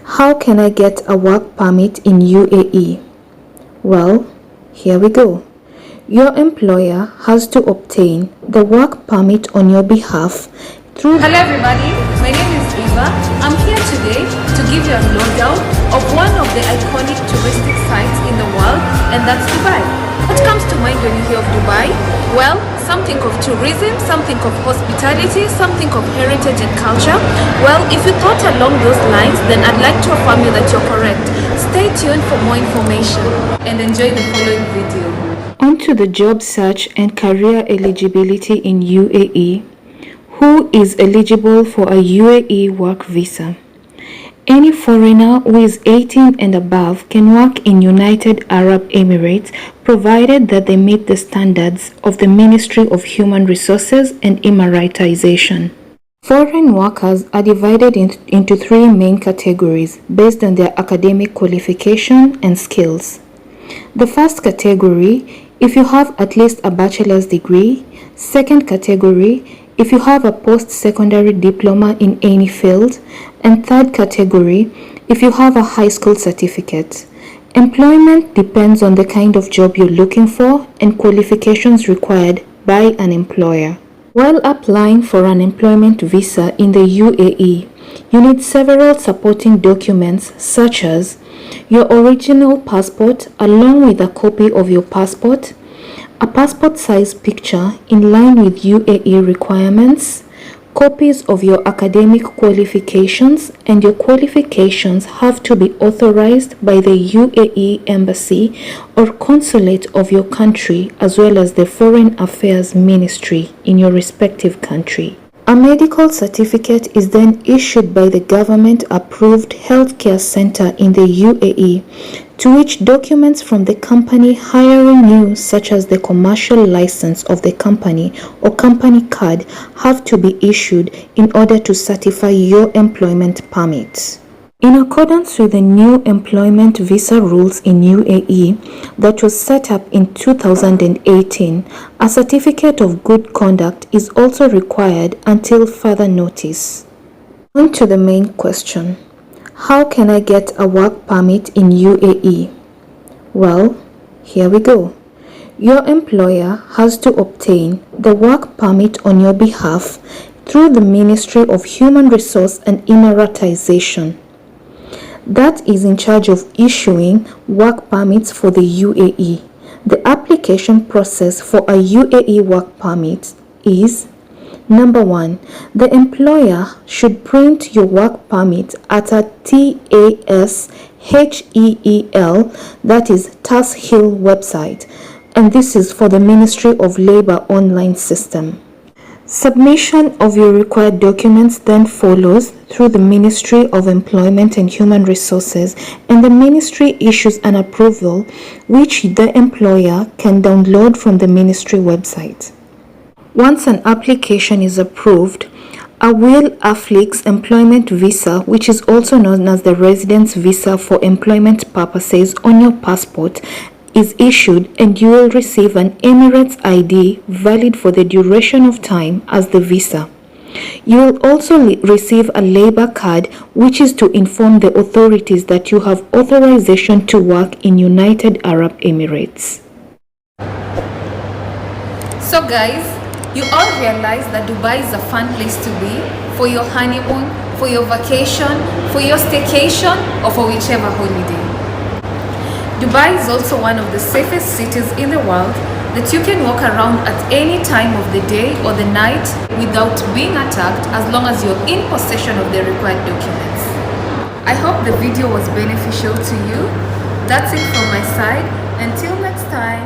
How can I get a work permit in UAE? Well, here we go. Your employer has to obtain the work permit on your behalf through... Hello everybody, my name is Eva. I'm here today to give you a lowdown of one of the iconic touristic sites in the world, and that's Dubai. What comes to mind when you hear of Dubai? Well, some think of tourism, some think of hospitality, some think of heritage and culture. Well, if you thought along those lines, then I'd like to affirm you that you're correct. Stay tuned for more information and enjoy the following video. On to the job search and career eligibility in UAE. Who is eligible for a UAE work visa? Any foreigner who is 18 and above can work in United Arab Emirates provided that they meet the standards of the Ministry of Human Resources and Emiratization. Foreign workers are divided into three main categories based on their academic qualification and skills. The first category, if you have at least a bachelor's degree. Second category, if you have a post-secondary diploma in any field. And third category, if you have a high school certificate. Employment depends on the kind of job you're looking for and qualifications required by an employer. While applying for an employment visa in the UAE, you need several supporting documents such as your original passport along with a copy of your passport, a passport size picture in line with UAE requirements, copies of your academic qualifications, and your qualifications have to be authorized by the UAE Embassy or Consulate of your country as well as the Foreign Affairs Ministry in your respective country. A medical certificate is then issued by the government-approved healthcare center in the UAE, to which documents from the company hiring you, such as the commercial license of the company or company card, have to be issued in order to certify your employment permit. In accordance with the new employment visa rules in UAE that was set up in 2018, a certificate of good conduct is also required until further notice. On to the main question. How can I get a work permit in UAE? Well, here we go. Your employer has to obtain the work permit on your behalf through the Ministry of Human Resource and Emiratization. That is in charge of issuing work permits for the UAE. The application process for a UAE work permit is: Number 1, the employer should print your work permit at a TASHEEL, that is TASHEEL website, and this is for the Ministry of Labor online system. Submission of your required documents then follows through the Ministry of Employment and Human Resources, and the ministry issues an approval which the employer can download from the ministry website. Once an application is approved, a Will Afflix employment visa, which is also known as the residence visa for employment purposes on your passport, is issued, and you will receive an Emirates ID valid for the duration of time as the visa. You will also receive a labor card, which is to inform the authorities that you have authorization to work in United Arab Emirates. So guys, you all realize that Dubai is a fun place to be for your honeymoon, for your vacation, for your staycation, or for whichever holiday. Dubai is also one of the safest cities in the world that you can walk around at any time of the day or the night without being attacked, as long as you're in possession of the required documents. I hope the video was beneficial to you. That's it from my side. Until next time.